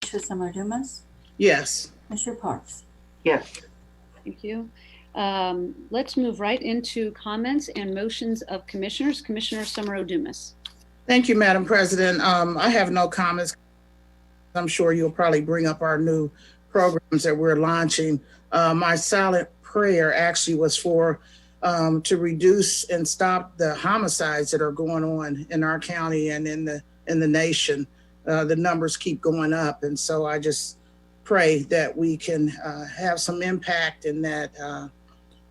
Commissioner Summer Dumas, Yes. Commissioner Parks. Yes. Thank you. Let's move right into comments and motions of commissioners. Commissioner Summer Dumas. Thank you, Madam President. I have no comments. I'm sure you'll probably bring up our new programs that we're launching. My silent prayer actually was for to reduce and stop the homicides that are going on in our county and in the nation. The numbers keep going up, and so I just pray that we can have some impact and that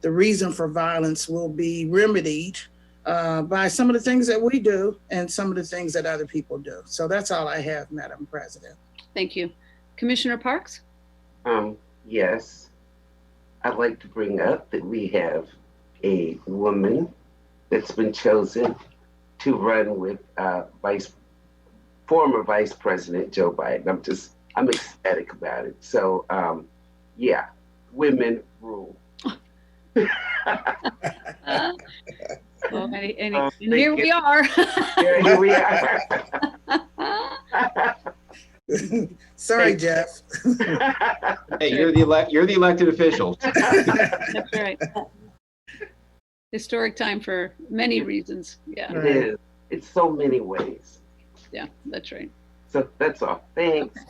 the reason for violence will be remedied by some of the things that we do and some of the things that other people do. So that's all I have, Madam President. Thank you. Commissioner Parks? Yes. I'd like to bring up that we have a woman that's been chosen to run with former Vice President Joe Biden. I'm ecstatic about it. So, yeah, women rule. Here we are. Here we are. Sorry, Jeff. Hey, you're the elected officials. That's right. Historic time for many reasons. Yeah. It is. It's so many ways. Yeah, that's right. So that's all. Thanks.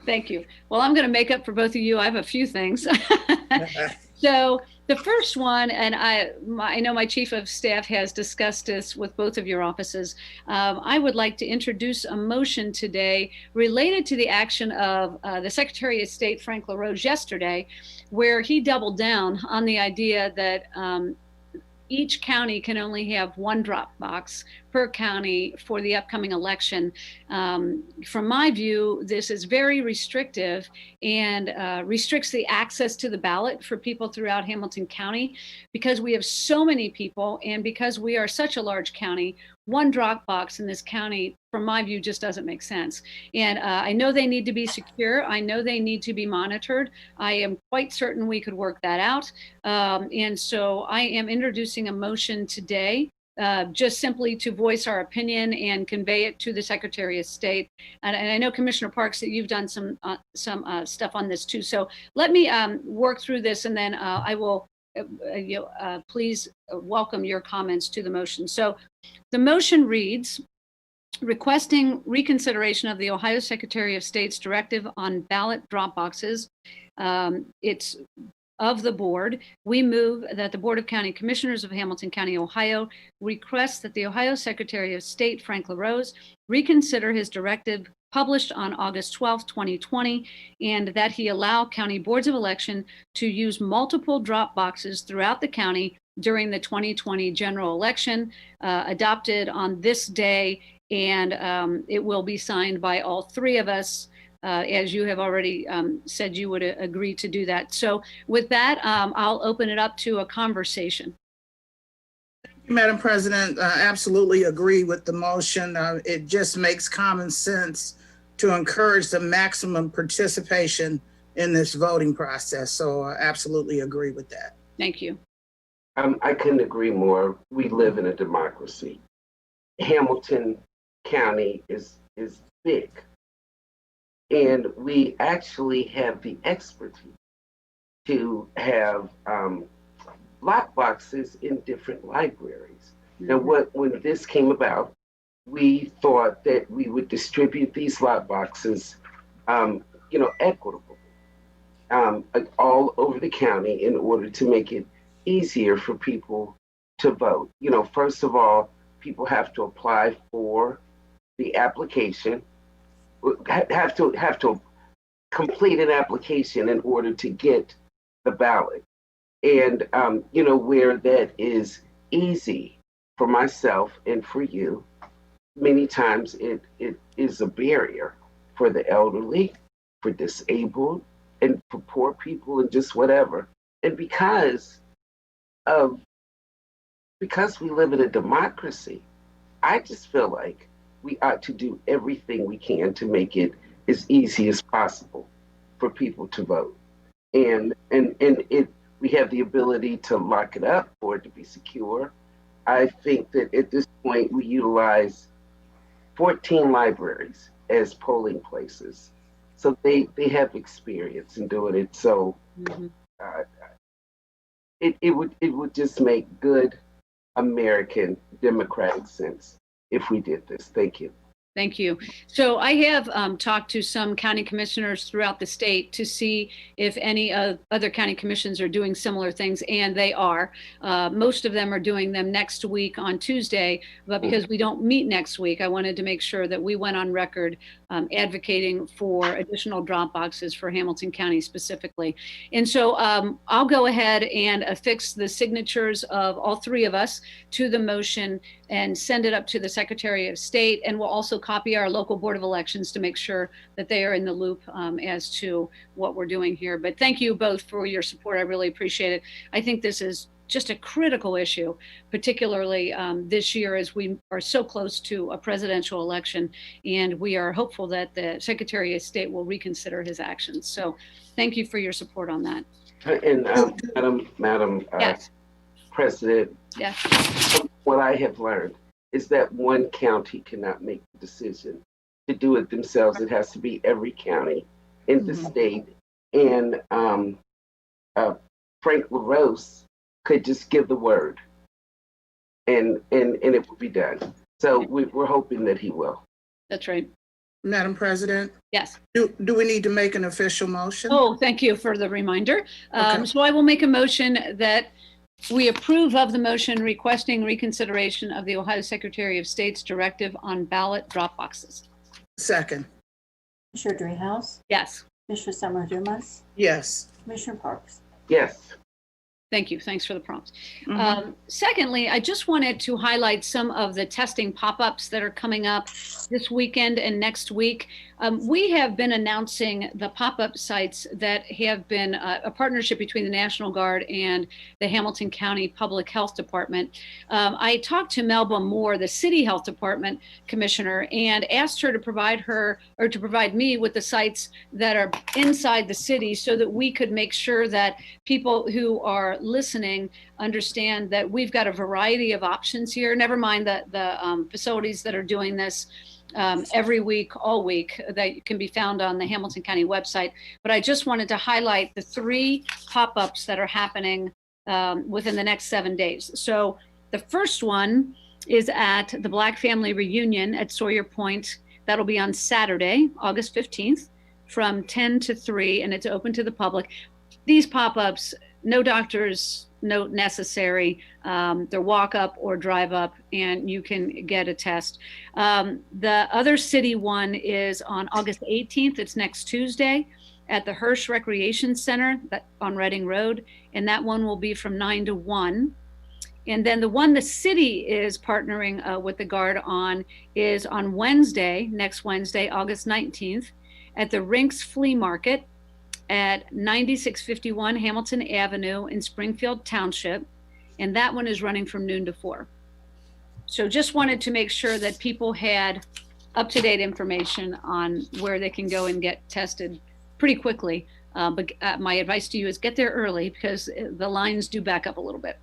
Thank you. Well, I'm going to make up for both of you. I have a few things. So the first one, and I know my chief of staff has discussed this with both of your offices. I would like to introduce a motion today related to the action of the Secretary of State, Frank LaRose, yesterday, where he doubled down on the idea that each county can only have one drop box per county for the upcoming election. From my view, this is very restrictive and restricts the access to the ballot for people throughout Hamilton County. Because we have so many people and because we are such a large county, one drop box in this county, from my view, just doesn't make sense. And I know they need to be secure. I know they need to be monitored. I am quite certain we could work that out. And so I am introducing a motion today just simply to voice our opinion and convey it to the Secretary of State. And I know, Commissioner Parks, that you've done some stuff on this too. So let me work through this, and then I will please welcome your comments to the motion. So the motion reads, requesting reconsideration of the Ohio Secretary of State's directive on ballot drop boxes. It's of the board. We move that the Board of County Commissioners of Hamilton County, Ohio, request that the Ohio Secretary of State, Frank LaRose, reconsider his directive published on August 12, 2020, and that he allow county boards of election to use multiple drop boxes throughout the county during the 2020 general election, adopted on this day, and it will be signed by all three of us, as you have already said you would agree to do that. So with that, I'll open it up to a conversation. Madam President, absolutely agree with the motion. It just makes common sense to encourage the maximum participation in this voting process. So I absolutely agree with that. Thank you. I couldn't agree more. We live in a democracy. Hamilton County is big. And we actually have the expertise to have lock boxes in different libraries. Now, when this came about, we thought that we would distribute these lock boxes, equitably, all over the county in order to make it easier for people to vote. First of all, people have to apply for the application, have to complete an application in order to get the ballot. And, where that is easy for myself and for you, many times it is a barrier for the elderly, for disabled, and for poor people and just whatever. And because we live in a democracy, I just feel like we ought to do everything we can to make it as easy as possible for people to vote. And we have the ability to lock it up for it to be secure. I think that at this point we utilize 14 libraries as polling places. So they have experience in doing it. So Mhm. uh, it would just make good American democratic sense if we did this. Thank you. Thank you. So I have talked to some county commissioners throughout the state to see if any other county commissions are doing similar things, and they are. Most of them are doing them next week on Tuesday, but because we don't meet next week, I wanted to make sure that we went on record advocating for additional drop boxes for Hamilton County specifically. And so I'll go ahead and affix the signatures of all three of us to the motion and send it up to the Secretary of State. And we'll also copy our local Board of Elections to make sure that they are in the loop as to what we're doing here. But thank you both for your support. I really appreciate it. I think this is just a critical issue, particularly this year as we are so close to a presidential election. And we are hopeful that the Secretary of State will reconsider his actions. So thank you for your support on that. And Madam Yes. President, Yes. what I have learned is that one county cannot make the decision to do it themselves. It has to be every county in the state. And Frank LaRose could just give the word and it will be done. So we're hoping that he will. That's right. Madam President, Yes. do we need to make an official motion? Oh, thank you for the reminder. Okay. So I will make a motion that we approve of the motion requesting reconsideration of the Ohio Secretary of State's directive on ballot drop boxes. Second. Commissioner Dreehouse, Yes. Commissioner Summer Dumas, Yes. Commissioner Parks. Yes. Thank you. Thanks for the prompt. Mhm. Secondly, I just wanted to highlight some of the testing pop-ups that are coming up this weekend and next week. We have been announcing the pop-up sites that have been a partnership between the National Guard and the Hamilton County Public Health Department. I talked to Melba Moore, the City Health Department Commissioner, and asked her to provide me with the sites that are inside the city so that we could make sure that people who are listening understand that we've got a variety of options here. Never mind the facilities that are doing this every week, all week, that can be found on the Hamilton County website. But I just wanted to highlight the 3 pop-ups that are happening within the next 7 days. So the first one is at the Black Family Reunion at Sawyer Point. That'll be on Saturday, August 15th from 10 to 3, and it's open to the public. These pop-ups, no doctor's note necessary. They're walk up or drive up and you can get a test. The other city one is on August 18th. It's next Tuesday at the Hirsch Recreation Center on Reading Road. And that one will be from 9 to 1. And then the one the city is partnering with the Guard on is on Wednesday, next Wednesday, August 19th at the Rinks Flea Market at 9651 Hamilton Avenue in Springfield Township. And that one is running from noon to 4. So just wanted to make sure that people had up-to-date information on where they can go and get tested pretty quickly. But my advice to you is get there early because the lines do back up a little bit.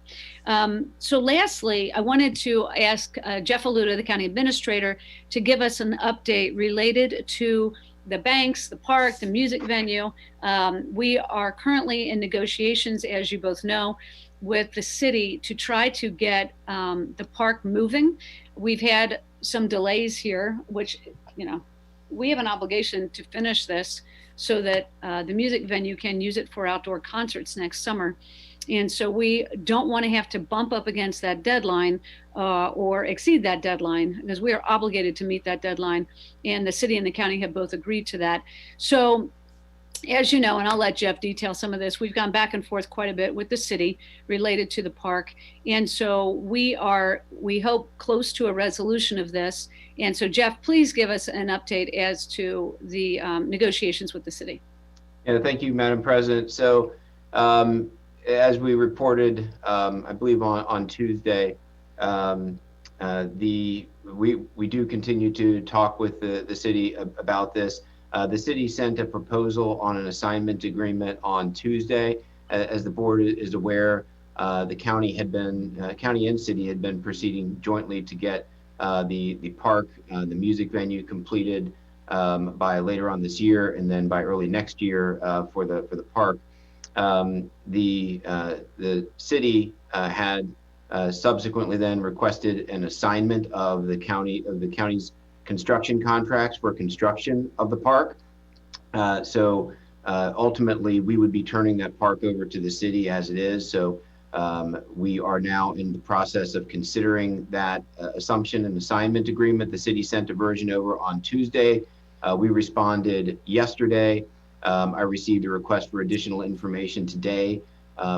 So lastly, I wanted to ask Jeff Aluda, the county administrator, to give us an update related to the banks, the park, the music venue. We are currently in negotiations, as you both know, with the city to try to get the park moving. We've had some delays here, which, we have an obligation to finish this so that the music venue can use it for outdoor concerts next summer. And so we don't want to have to bump up against that deadline or exceed that deadline because we are obligated to meet that deadline. And the city and the county have both agreed to that. So as you know, and I'll let Jeff detail some of this, we've gone back and forth quite a bit with the city related to the park. And so we hope, close to a resolution of this. And so Jeff, please give us an update as to the negotiations with the city. Yeah, thank you, Madam President. So as we reported, I believe on Tuesday, we do continue to talk with the city about this. The city sent a proposal on an assignment agreement on Tuesday. As the board is aware, the county and city had been proceeding jointly to get the park, the music venue completed by later on this year, and then by early next year for the park. The city had subsequently then requested an assignment of the county's construction contracts for construction of the park. So ultimately, we would be turning that park over to the city as it is. So we are now in the process of considering that assumption and assignment agreement. The city sent a version over on Tuesday. We responded yesterday. I received a request for additional information today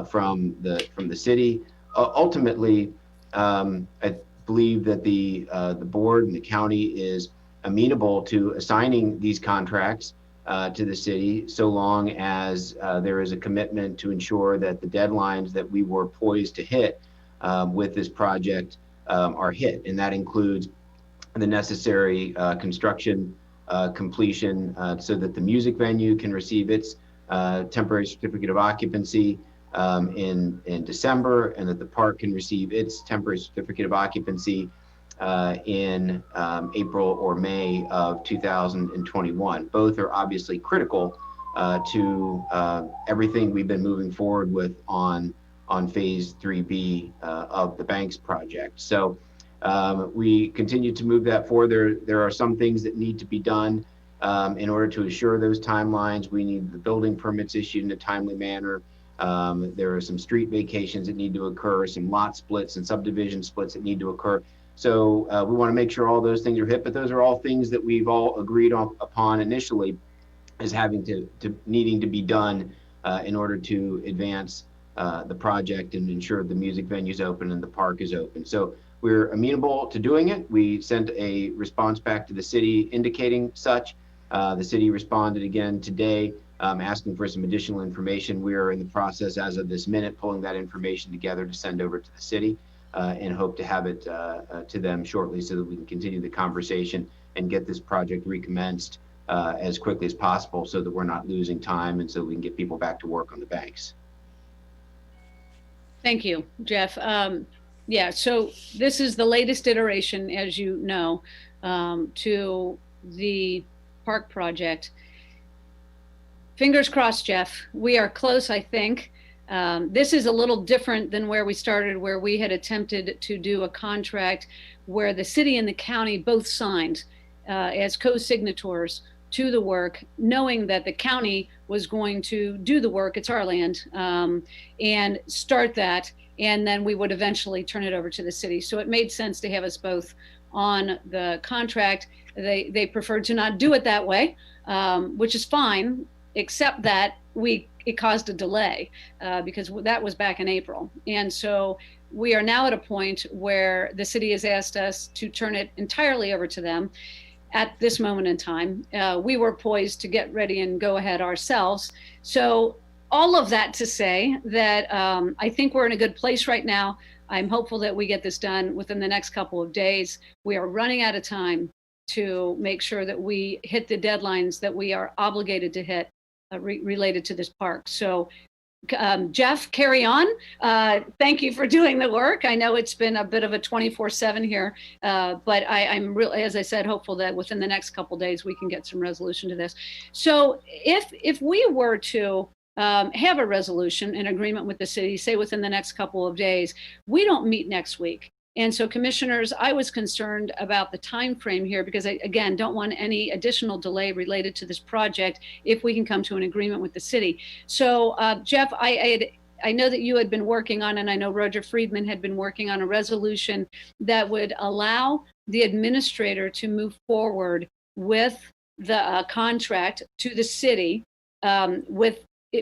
from the city. Ultimately, I believe that the board and the county is amenable to assigning these contracts to the city, so long as there is a commitment to ensure that the deadlines that we were poised to hit with this project are hit. And that includes the necessary construction completion so that the music venue can receive its temporary certificate of occupancy in December, and that the park can receive its temporary certificate of occupancy in April or May of 2021. Both are obviously critical to everything we've been moving forward with on phase 3B of the Banks project. So we continue to move that forward. There are some things that need to be done in order to assure those timelines. We need the building permits issued in a timely manner. There are some street vacations that need to occur, some lot splits and subdivision splits that need to occur. So we want to make sure all those things are hit, but those are all things that we've all agreed upon initially as having to needing to be done in order to advance the project and ensure the music venue is open and the park is open. So we're amenable to doing it. We sent a response back to the city indicating such. The city responded again today, asking for some additional information. We are in the process as of this minute, pulling that information together to send over to the city and hope to have it to them shortly so that we can continue the conversation and get this project recommenced as quickly as possible so that we're not losing time and so we can get people back to work on the banks. Thank you, Jeff. Yeah, so this is the latest iteration, as you know, to the park project. Fingers crossed, Jeff. We are close, I think. This is a little different than where we started, where we had attempted to do a contract where the city and the county both signed as co-signatories to the work, knowing that the county was going to do the work, it's our land, and start that, and then we would eventually turn it over to the city. So it made sense to have us both on the contract. They preferred to not do it that way, which is fine, except that it caused a delay because that was back in April. And so we are now at a point where the city has asked us to turn it entirely over to them at this moment in time. We were poised to get ready and go ahead ourselves. So all of that to say that I think we're in a good place right now. I'm hopeful that we get this done within the next couple of days. We are running out of time to make sure that we hit the deadlines that we are obligated to hit related to this park. So Jeff, carry on. Thank you for doing the work. I know it's been a bit of a 24/7 here, but I'm really, as I said, hopeful that within the next couple of days we can get some resolution to this. So if we were to have a resolution in agreement with the city, say within the next couple of days, we don't meet next week. And so, commissioners, I was concerned about the time frame here because I, again, don't want any additional delay related to this project if we can come to an agreement with the city. So, Jeff, I know that you had been working on, and I know Roger Friedman had been working on a resolution that would allow the administrator to move forward with the contract to the city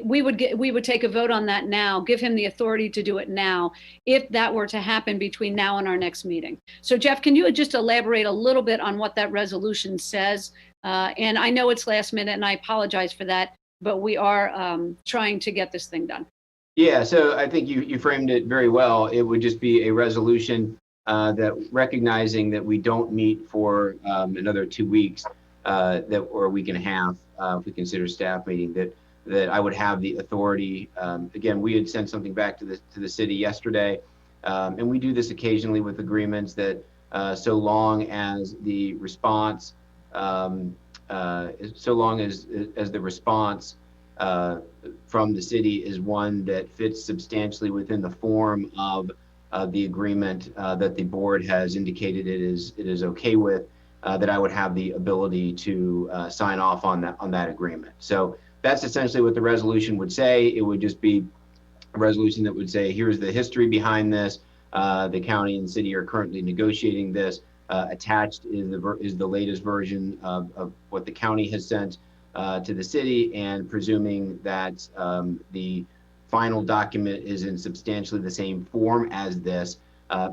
we would take a vote on that now, give him the authority to do it now, if that were to happen between now and our next meeting. So Jeff, can you just elaborate a little bit on what that resolution says? And I know it's last minute and I apologize for that, but we are trying to get this thing done. Yeah, so I think you framed it very well. It would just be a resolution that recognizing that we don't meet for another 2 weeks or a week and a half, if we consider staff meeting, that I would have the authority. Again, we had sent something back to the city yesterday, and we do this occasionally with agreements that so long as the response so long as the response from the city is one that fits substantially within the form of the agreement that the board has indicated it is okay with, that I would have the ability to sign off on that agreement. So that's essentially what the resolution would say. It would just be a resolution that would say, here's the history behind this. The county and city are currently negotiating this. Attached is the latest version of what the county has sent to the city, and presuming that the final document is in substantially the same form as this,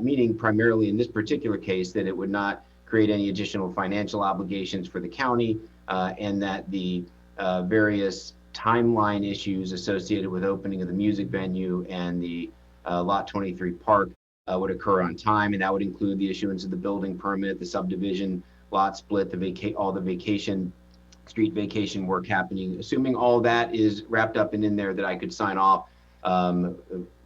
meaning primarily in this particular case that it would not create any additional financial obligations for the county, and that the various timeline issues associated with opening of the music venue and the Lot 23 park would occur on time, and that would include the issuance of the building permit, the subdivision lot split, all the vacation street vacation work happening. Assuming all that is wrapped up and in there, that I could sign off,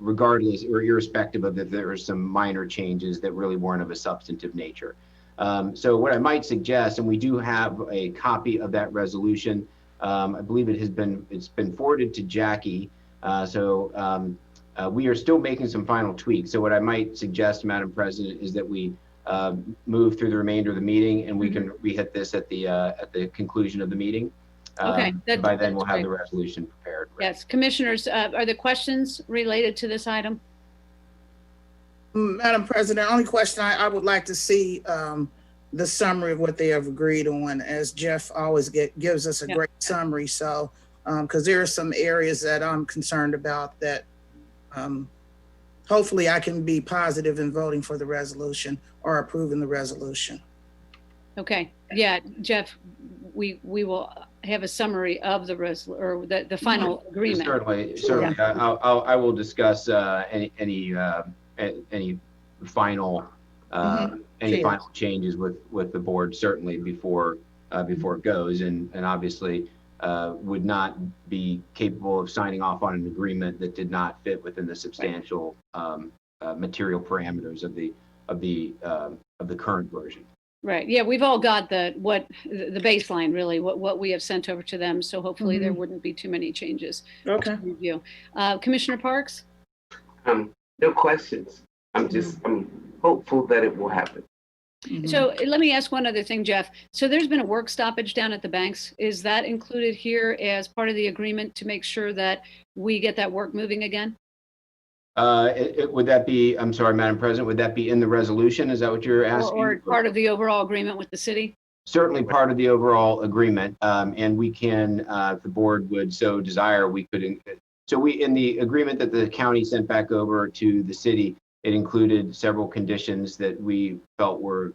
regardless or irrespective of if there are some minor changes that really weren't of a substantive nature. So what I might suggest, and we do have a copy of that resolution. I believe it's been forwarded to Jackie. We are still making some final tweaks. So what I might suggest, Madam President, is that we move through the remainder of the meeting, and we can re-hit this at the conclusion of the meeting. Okay. By then we'll have the resolution prepared. Yes, commissioners, are there questions related to this item? Madam President, only question I would like to see the summary of what they have agreed on, as Jeff always gives us a great summary. So, because there are some areas that I'm concerned about that hopefully I can be positive in voting for the resolution or approving the resolution. Okay, yeah, Jeff, we will have a summary of the the final agreement. Certainly. Yeah. I will discuss any final final changes with the board, certainly before it goes, and obviously would not be capable of signing off on an agreement that did not fit within the substantial material parameters of the current version. Right. Yeah, we've all got the baseline, really, what we have sent over to them. So hopefully there wouldn't be too many changes. Okay. To review. Commissioner Parks? No questions. I'm hopeful that it will happen. So let me ask one other thing, Jeff. So there's been a work stoppage down at the banks. Is that included here as part of the agreement to make sure that we get that work moving again? Would that be, I'm sorry, Madam President, would that be in the resolution? Is that what you're asking? Or part of the overall agreement with the city? Certainly part of the overall agreement. And we can, if the board would so desire, we could, in the agreement that the county sent back over to the city, it included several conditions that we felt were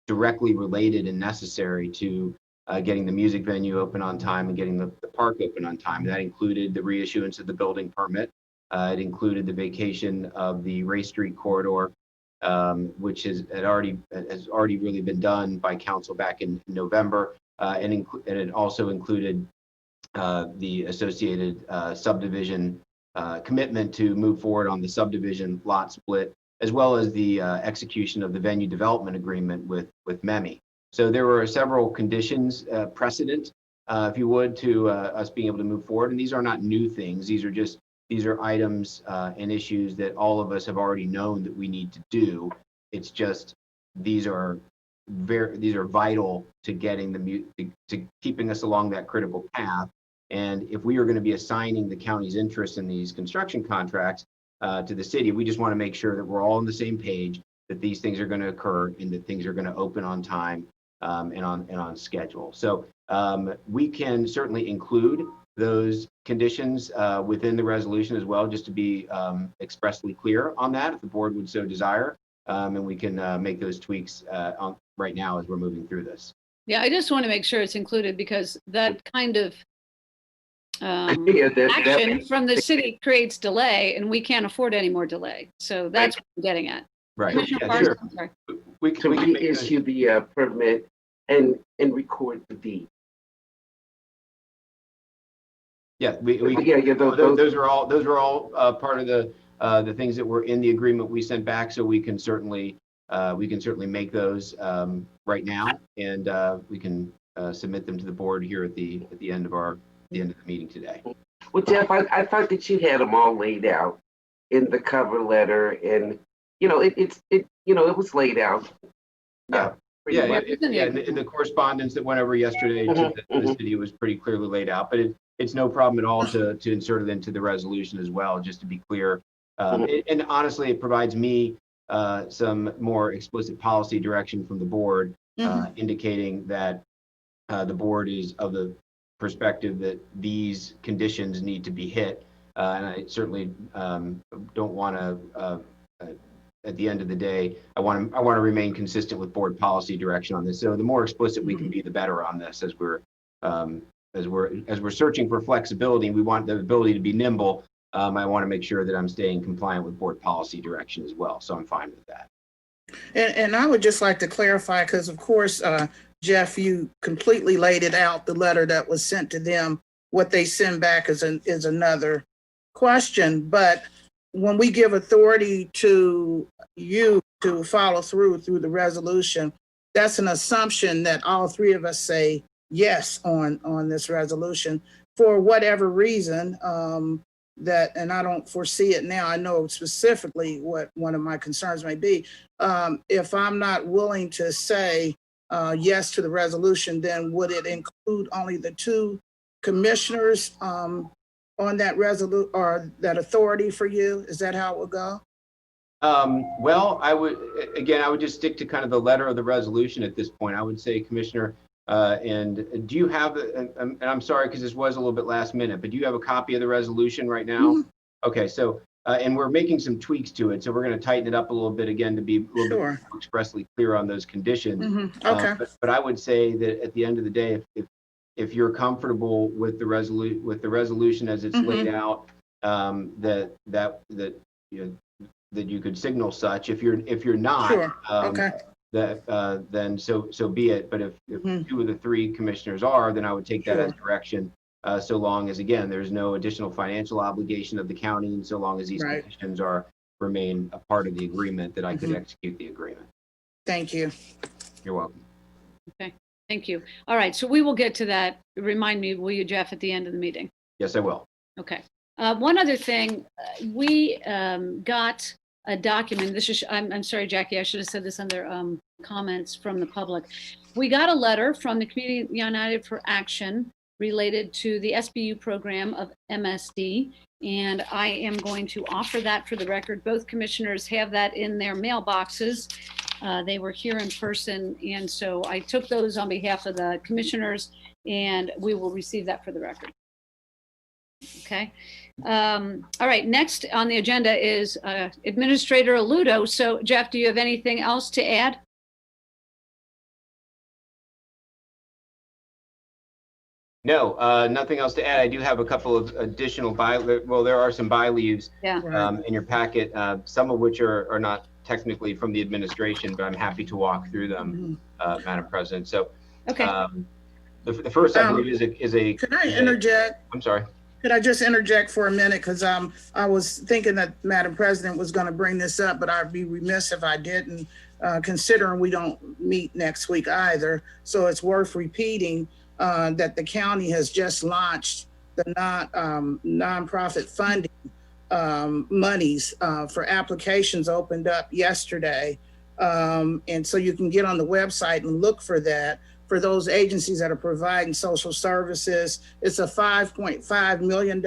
directly related and necessary to getting the music venue open on time and getting the park open on time. That included the reissuance of the building permit. It included the vacation of the Ray Street corridor, which has already really been done by council back in November, and it also included the associated subdivision commitment to move forward on the subdivision lot split, as well as the execution of the venue development agreement with MEMI. So there were several conditions precedent, if you would, to us being able to move forward. And these are not new things. These are items and issues that all of us have already known that we need to do. It's just these are vital to getting to keeping us along that critical path. And if we are going to be assigning the county's interest in these construction contracts to the city, we just want to make sure that we're all on the same page, that these things are going to occur and that things are going to open on time and on schedule. So we can certainly include those conditions within the resolution as well, just to be expressly clear on that, if the board would so desire, and we can make those tweaks right now as we're moving through this. Yeah, I just want to make sure it's included, because that kind of action from the city creates delay, and we can't afford any more delay. So that's what I'm getting at. Right. Commissioner Yeah, sure. I'm sorry. We can issue the permit and record the deed. Yeah, those are all part of the things that were in the agreement we sent back. So we can certainly make those right now, and we can submit them to the board here at the end of the end of the meeting today. Well, Jeff, I thought that you had them all laid out in the cover letter, and it was laid out. Yeah. Pretty Yeah, much. in the correspondence that went over yesterday to the city was pretty clearly laid out, but it's no problem at all to insert it into the resolution as well, just to be clear. And honestly, it provides me some more explicit policy direction from the board, indicating that the board is of the perspective that these conditions need to be hit. And I certainly don't want to, at the end of the day, I want to remain consistent with board policy direction on this. So the more explicit we can be, the better on this, as we're searching for flexibility. We want the ability to be nimble. I want to make sure that I'm staying compliant with board policy direction as well. So I'm fine with that. And I would just like to clarify, because of course, Jeff, you completely laid it out, the letter that was sent to them. What they send back is another question. But when we give authority to you to follow through the resolution, that's an assumption that all three of us say yes on this resolution for whatever reason. And I don't foresee it now. I know specifically what one of my concerns may be. If I'm not willing to say yes to the resolution, then would it include only the two commissioners on that or that authority for you? Is that how it would go? Well, I would just stick to kind of the letter of the resolution at this point. I would say, Commissioner, and do you have, and I'm sorry, because this was a little bit last minute, but do you have a copy of the resolution right now? Okay, so, and we're making some tweaks to it. So we're going to tighten it up a little bit again to be a little bit more expressly clear on those conditions. Okay. But I would say that at the end of the day, if you're comfortable with the resolution as it's laid out, that you could signal such. If you're not, then so be it. But if two of the three commissioners are, then I would take that as direction. So long as, again, there's no additional financial obligation of the county, and so long as these conditions remain a part of the agreement, that I could execute the agreement. Thank you. You're welcome. Okay, thank you. All right, so we will get to that. Remind me, will you, Jeff, at the end of the meeting? Yes, I will. Okay. One other thing, we got a document. This is, I'm sorry, Jackie, I should have said this under comments from the public. We got a letter from the Community United for Action related to the SBU program of MSD, and I am going to offer that for the record. Both commissioners have that in their mailboxes. They were here in person, and so I took those on behalf of the commissioners, and we will receive that for the record. Okay. All right, next on the agenda is Administrator Aludo. So Jeff, do you have anything else to add? No, nothing else to add. I do have a couple of additional there are some by leaves in your packet, some of which are not technically from the administration, but I'm happy to walk through them, Madam President. So okay. The first, I believe, is a. Can I interject? I'm sorry. Could I just interject for a minute? Because I was thinking that Madam President was going to bring this up, but I'd be remiss if I didn't, considering we don't meet next week either. So it's worth repeating that the county has just launched the nonprofit funding monies for applications opened up yesterday. And so you can get on the website and look for that. For those agencies that are providing social services, it's a $5.5 million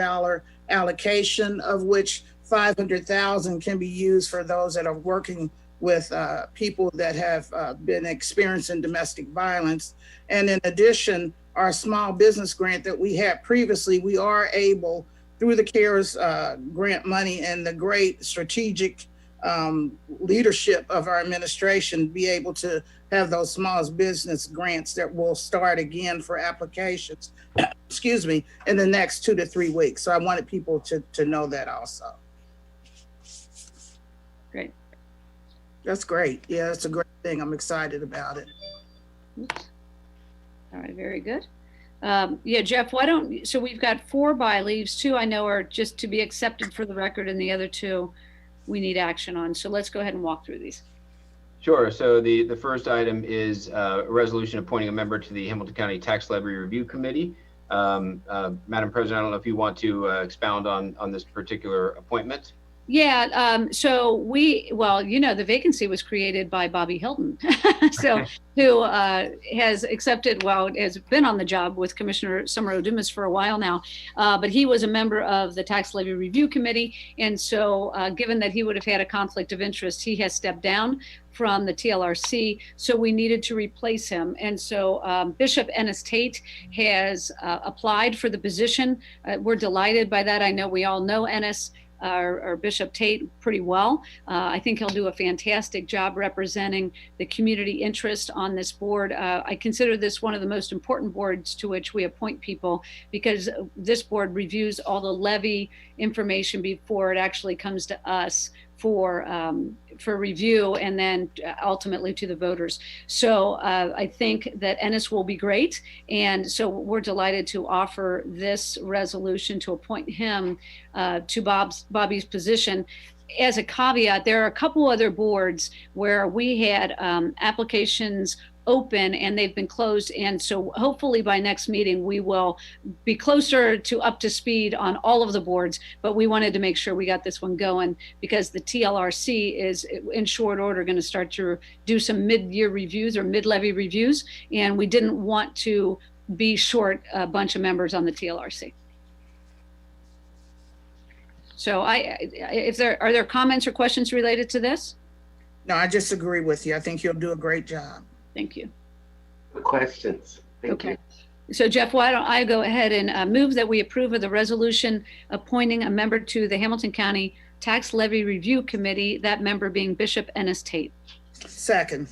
allocation, of which $500,000 can be used for those that are working with people that have been experiencing domestic violence. And in addition, our small business grant that we had previously, we are able, through the CARES grant money and the great strategic leadership of our administration, be able to have those small business grants that will start again for applications, excuse me, in the next 2 to 3 weeks. So I wanted people to know that also. Great. That's great. Yeah, it's a great thing. I'm excited about it. Oops. All right, very good. Yeah, Jeff, so we've got 4 by leaves, 2 I know are just to be accepted for the record, and the other 2 we need action on. So let's go ahead and walk through these. Sure. So the first item is a resolution appointing a member to the Hamilton County Tax Levy Review Committee. Madam President, I don't know if you want to expound on this particular appointment. Yeah, so well, the vacancy was created by Bobby Hilton, so who has accepted, has been on the job with Commissioner Summer Odumas for a while now, but he was a member of the Tax Levy Review Committee, and so given that he would have had a conflict of interest, he has stepped down from the TLRC, so we needed to replace him. And so Bishop Ennis Tate has applied for the position. We're delighted by that. I know we all know Ennis, or Bishop Tate, pretty well. I think he'll do a fantastic job representing the community interest on this board. I consider this one of the most important boards to which we appoint people, because this board reviews all the levy information before it actually comes to us for review, and then ultimately to the voters. So I think that Ennis will be great. And so we're delighted to offer this resolution to appoint him to Bobby's position. As a caveat, there are a couple other boards where we had applications open and they've been closed. And so hopefully by next meeting, we will be closer to up to speed on all of the boards, but we wanted to make sure we got this one going because the TLRC is in short order going to start to do some mid-year reviews or mid-levy reviews. And we didn't want to be short a bunch of members on the TLRC. So are there comments or questions related to this? No, I just agree with you. I think you'll do a great job. Thank you. Questions? Thank Okay. you. So Jeff, why don't I go ahead and move that we approve of the resolution appointing a member to the Hamilton County Tax Levy Review Committee, that member being Bishop Ennis Tate. Second.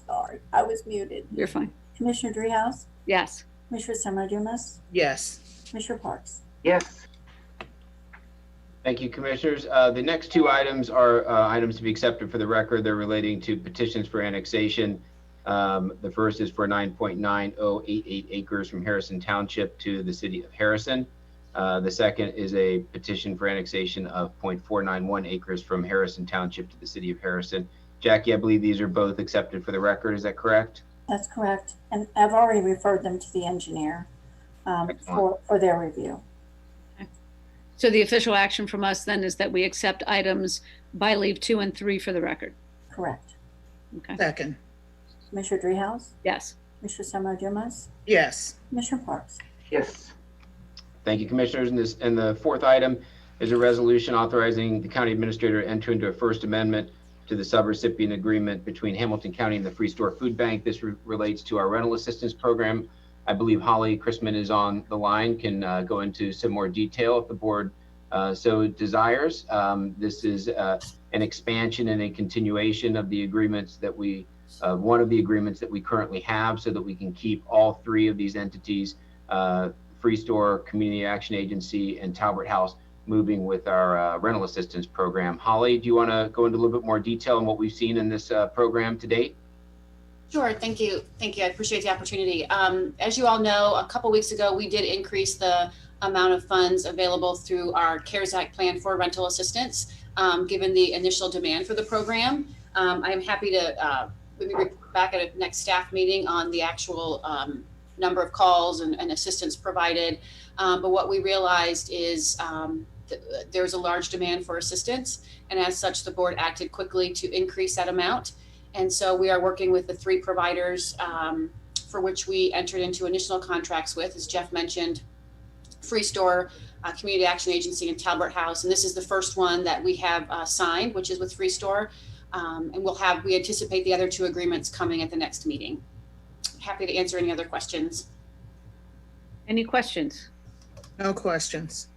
Sorry, I was muted. You're fine. Commissioner Dreehouse, Yes. Commissioner Summer Dumas, Yes. Commissioner Parks. Yes. Thank you, Commissioners. The next two items are items to be accepted for the record. They're relating to petitions for annexation. The first is for 9.9088 acres from Harrison Township to the city of Harrison. The second is a petition for annexation of 0.491 acres from Harrison Township to the city of Harrison. Jackie, I believe these are both accepted for the record. Is that correct? That's correct. And I've already referred them to the engineer for their review. So the official action from us then is that we accept items by leave 2 and 3 for the record. Correct. Okay. Second. Commissioner Dreehouse, Yes. Commissioner Summer Dumas, Yes. Commissioner Parks. Yes. Thank you, Commissioners. And the fourth item is a resolution authorizing the county administrator to enter into a First Amendment to the subrecipient agreement between Hamilton County and the Free Store Food Bank. This relates to our rental assistance program. I believe Holly Chrisman is on the line, can go into some more detail if the board so desires. This is an expansion and a continuation of the agreements that one of the agreements that we currently have, so that we can keep all three of these entities, Free Store, Community Action Agency, and Talbert House, moving with our rental assistance program. Holly, do you want to go into a little bit more detail on what we've seen in this program to date? Sure. Thank you. Thank you. I appreciate the opportunity. As you all know, a couple weeks ago, we did increase the amount of funds available through our CARES Act plan for rental assistance, given the initial demand for the program. I'm happy to maybe report back at a next staff meeting on the actual number of calls and assistance provided. But what we realized is there's a large demand for assistance. And as such, the board acted quickly to increase that amount. And so we are working with the three providers for which we entered into initial contracts with, as Jeff mentioned, Free Store, Community Action Agency, and Talbert House. And this is the first one that we have signed, which is with Free Store. And we anticipate the other two agreements coming at the next meeting. Happy to answer any other questions. Any questions? No questions.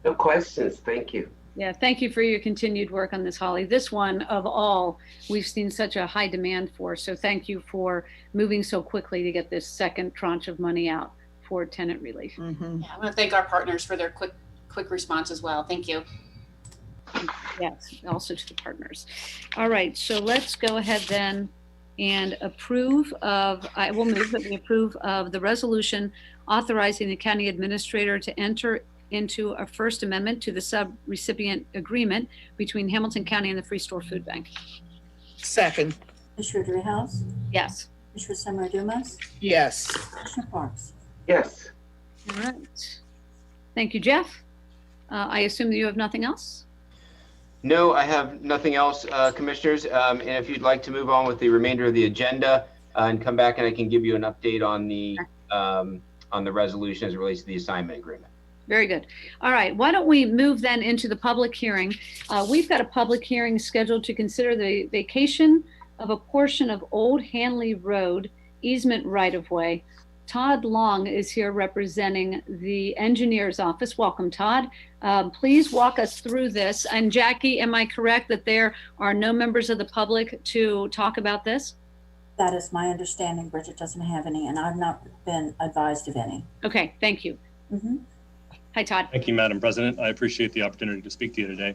No questions. Thank you. Yeah, thank you for your continued work on this, Holly. This one of all, we've seen such a high demand for. So thank you for moving so quickly to get this second tranche of money out for tenant relief. Mm-hmm. Yeah, I want to thank our partners for their quick response as well. Thank you. Yes, also to the partners. All right, so let's go ahead then and I will move that we approve of the resolution authorizing the county administrator to enter into a first amendment to the sub-recipient agreement between Hamilton County and the Free Store Food Bank. Second. Commissioner Dreehouse? Yes. Commissioner Summer Dumas? Yes. Commissioner Parks? Yes. All right. Thank you, Jeff. I assume that you have nothing else? No, I have nothing else, commissioners. And if you'd like to move on with the remainder of the agenda and come back and I can give you an update on the resolution as it relates to the assignment agreement. Very good. All right. Why don't we move then into the public hearing? We've got a public hearing scheduled to consider the vacation of a portion of Old Hanley Road easement right-of-way. Todd Long is here representing the engineer's office. Welcome, Todd. Please walk us through this. And Jackie, am I correct that there are no members of the public to talk about this? That is my understanding. Bridget doesn't have any, and I've not been advised of any. Okay, thank you. Hi, Todd. Thank you, Madam President. I appreciate the opportunity to speak to you today.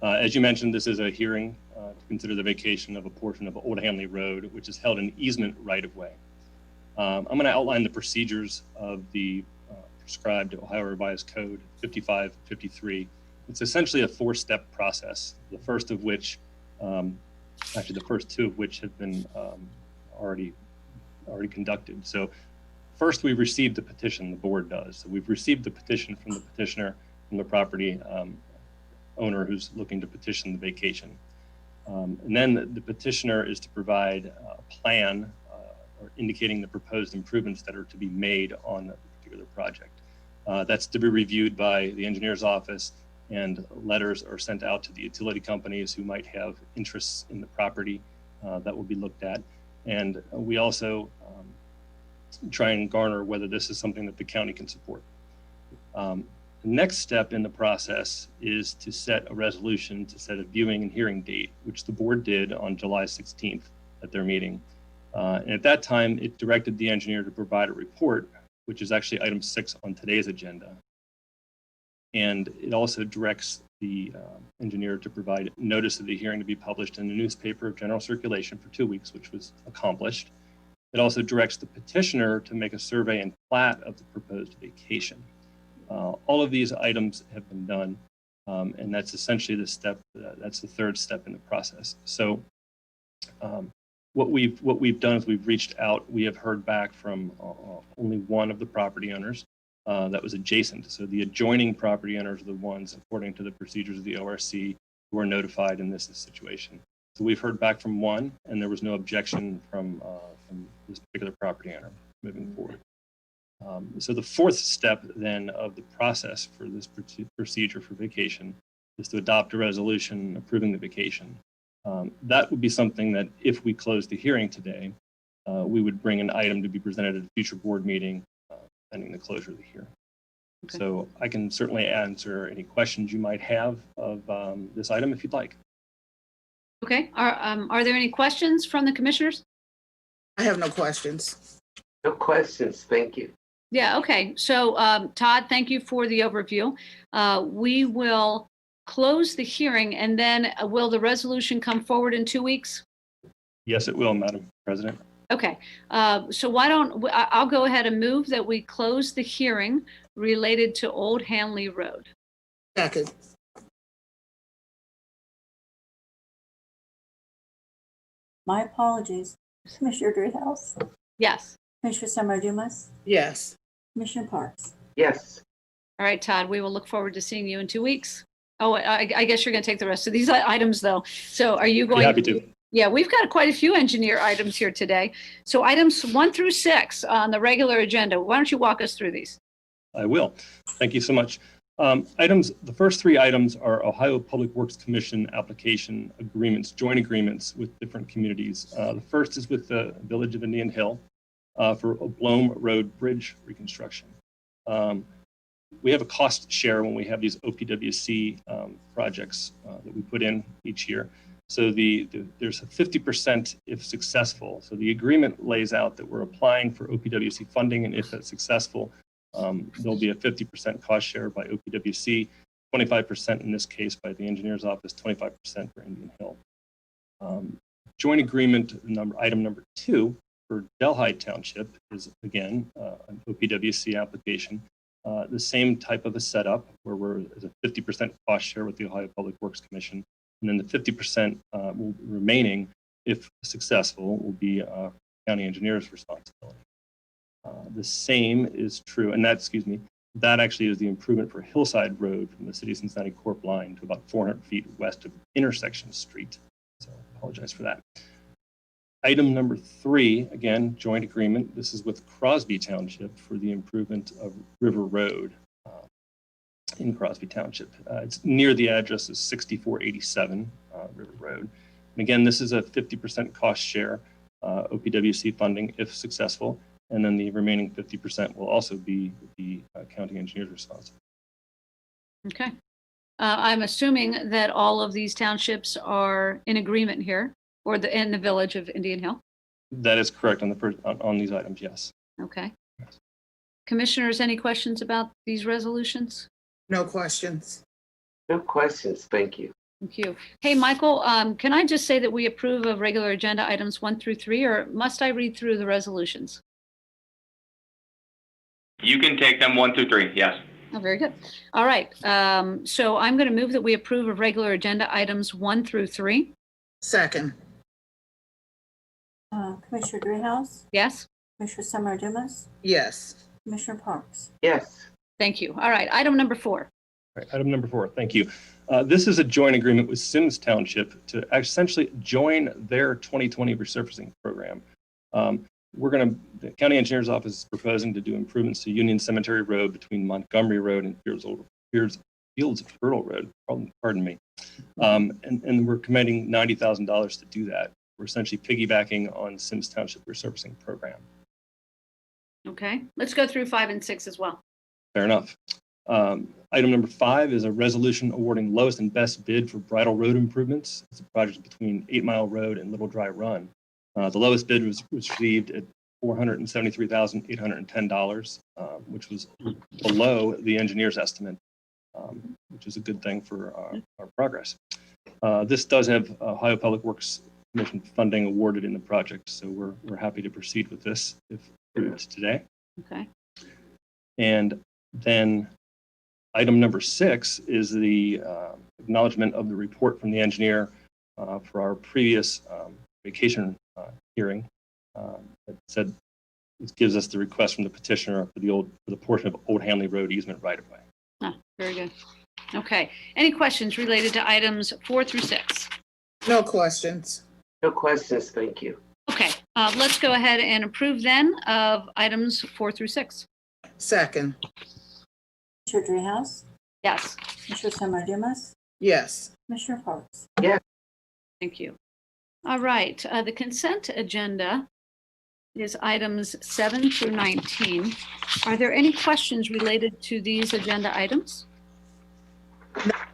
As you mentioned, this is a hearing to consider the vacation of a portion of Old Hanley Road, which is held in easement right-of-way. I'm going to outline the procedures of the prescribed Ohio Revised Code 5553. It's essentially a four-step process, the first of which, actually the first two of which have been already conducted. So first, we've received the petition, the board does. So we've received the petition from the petitioner, from the property owner who's looking to petition the vacation. And then the petitioner is to provide a plan or indicating the proposed improvements that are to be made on that particular project. That's to be reviewed by the engineer's office, and letters are sent out to the utility companies who might have interests in the property that will be looked at. And we also try and garner whether this is something that the county can support. The next step in the process is to set a resolution to set a viewing and hearing date, which the board did on July 16th at their meeting. And at that time, it directed the engineer to provide a report, which is actually item 6 on today's agenda. And it also directs the engineer to provide notice of the hearing to be published in the newspaper of general circulation for 2 weeks, which was accomplished. It also directs the petitioner to make a survey and plat of the proposed vacation. All of these items have been done, and that's essentially the step, that's the third step in the process. So what we've done is we've reached out. We have heard back from only one of the property owners that was adjacent. So the adjoining property owners are the ones, according to the procedures of the ORC, who are notified in this situation. So we've heard back from one, and there was no objection from this particular property owner moving forward. So the fourth step then of the process for this procedure for vacation is to adopt a resolution approving the vacation. That would be something that if we close the hearing today, we would bring an item to be presented at a future board meeting pending the closure of the hearing. Okay. So I can certainly answer any questions you might have of this item if you'd like. Okay. Are there any questions from the commissioners? I have no questions. No questions. Thank you. Yeah. Okay. So Todd, thank you for the overview. We will close the hearing, and then will the resolution come forward in 2 weeks? Yes, it will, Madam President. Okay. So why don't I'll go ahead and move that we close the hearing related to Old Hanley Road. Second. My apologies. Commissioner Dreehouse? Yes. Commissioner Summer Dumas? Yes. Commissioner Parks? Yes. All right, Todd, we will look forward to seeing you in 2 weeks. Oh, I guess you're going to take the rest of these items, though. So are you going Be happy to? Yeah, we've got quite a few engineer items here today. So items 1 through 6 on the regular agenda. Why don't you walk us through these? I will. Thank you so much. The first 3 items are Ohio Public Works Commission application agreements, joint agreements with different communities. The first is with the Village of Indian Hill for a Blome Road Bridge reconstruction. We have a cost share when we have these OPWC projects that we put in each year. So there's a 50% if successful. So the agreement lays out that we're applying for OPWC funding, and if that's successful, there'll be a 50% cost share by OPWC, 25% in this case by the engineer's office, 25% for Indian Hill. Joint agreement item number 2 for Delhi Township is again an OPWC application. the same type of a setup where we're at a 50% cost share with the Ohio Public Works Commission, and then the 50% remaining, if successful, will be county engineer's responsibility. The same is true, and that actually is the improvement for Hillside Road from the City of Cincinnati Corp line to about 400 feet west of Intersection Street. So I apologize for that. Item number 3, again, joint agreement. This is with Crosby Township for the improvement of River Road in Crosby Township. It's near the address of 6487 River Road. And again, this is a 50% cost share, OPWC funding if successful. And then the remaining 50% will also be the county engineer's responsibility. Okay. I'm assuming that all of these townships are in agreement here, or in the village of Indian Hill? That is correct on these items, yes. Okay. Yes. Commissioners, any questions about these resolutions? No questions. No questions, thank you. Thank you. Hey, Michael, can I just say that we approve of regular agenda items 1 through 3, or must I read through the resolutions? You can take them 1 through 3, yes. Oh, very good. All right. So I'm going to move that we approve of regular agenda items 1 through 3. Second. Commissioner Dreehouse, Yes? Commissioner Summer Dumas, Yes. Commissioner Parks. Yes, Thank you. All right. Item number 4. All right, item number 4, thank you. This is a joint agreement with Sims Township to essentially join their 2020 resurfacing program. The county engineer's office is proposing to do improvements to Union Cemetery Road between Montgomery Road and Fields of Turtle Road, pardon me. And we're committing $90,000 to do that. We're essentially piggybacking on Sims Township resurfacing program. Okay. Let's go through 5 and 6 as well. Fair enough. Item number 5 is a resolution awarding lowest and best bid for Bridle Road improvements. It's a project between 8 Mile Road and Little Dry Run. The lowest bid was received at $473,810, which was below the engineer's estimate, which is a good thing for our progress. This does have Ohio Public Works Commission funding awarded in the project, so we're happy to proceed with this if approved today. Okay. And then item number 6 is the acknowledgement of the report from the engineer for our previous vacation hearing that said it gives us the request from the petitioner for the portion of Old Hanley Road easement right of way. Ah, very good. Okay. Any questions related to items 4 through 6? No questions. no questions, thank you. Okay. Let's go ahead and approve then of items 4 through 6. Second. Commissioner Dreehouse, Yes. Commissioner Summer Dumas, Yes. Commissioner Parks. Thank you. All right. The consent agenda is items 7 through 19. Are there any questions related to these agenda items?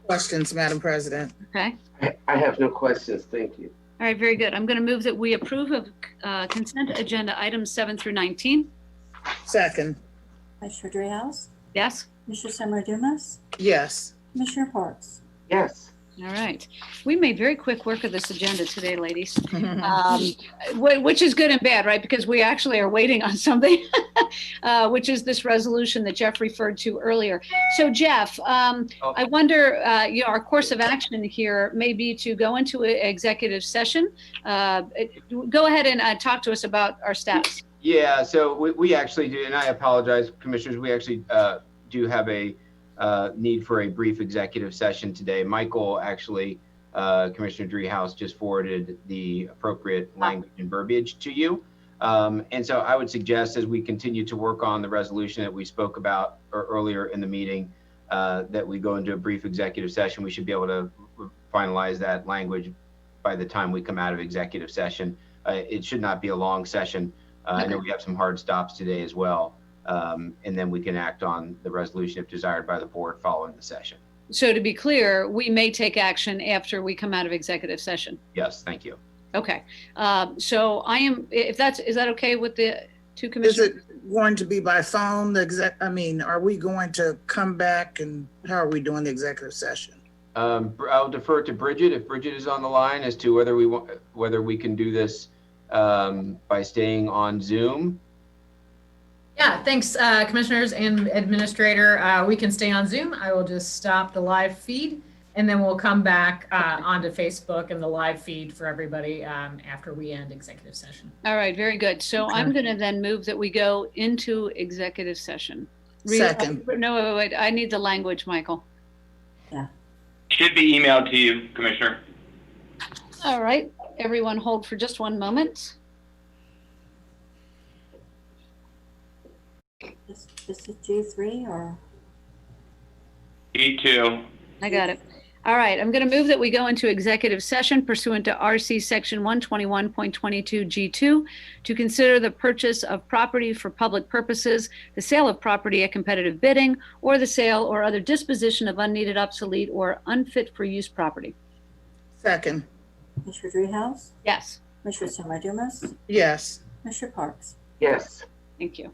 Questions, Madam President. Okay. I have no questions, thank you. All right. Very good. I'm going to move that we approve of consent agenda items 7 through 19. Second. Commissioner Dreehouse, Yes. Commissioner Summer Dumas, Yes. Commissioner Parks. Yes, All right. We made very quick work of this agenda today, ladies, which is good and bad, right? Because we actually are waiting on something, which is this resolution that Jeff referred to earlier. So, Jeff, I wonder, our course of action here may be to go into an executive session. Go ahead and talk to us about our status. Yeah, so we actually do, and I apologize, commissioners, we actually do have a need for a brief executive session today. Michael actually, Commissioner Dreehouse, just forwarded the appropriate language and verbiage to you. And so I would suggest, as we continue to work on the resolution that we spoke about earlier in the meeting, that we go into a brief executive session. We should be able to finalize that language by the time we come out of executive session. It should not be a long session. I know we have some hard stops today as well. And then we can act on the resolution if desired by the board following the session. So to be clear, we may take action after we come out of executive session. Yes, thank you. Okay. So is that okay with the two Is commissioners? it going to be by phone? Are we going to come back, and how are we doing the executive session? I'll defer to Bridget, if Bridget is on the line, as to whether we can do this by staying on Zoom. Yeah, thanks, commissioners and administrator. We can stay on Zoom. I will just stop the live feed, and then we'll come back onto Facebook and the live feed for everybody after we end executive session. All right, very good. So Okay. I'm going to then move that we go into executive session. Second. No, wait, I need the language, Michael. Should be emailed to you, Commissioner. All right, everyone hold for just one moment. This is G3 or? E2. I got it. All right, I'm going to move that we go into executive session pursuant to RC Section 121.22 G2 to consider the purchase of property for public purposes, the sale of property at competitive bidding, or the sale or other disposition of unneeded, obsolete, or unfit for use property. Second. Commissioner Dreehouse? Yes, Commissioner Summer Dumas? Yes. Commissioner Parks? Yes. thank you.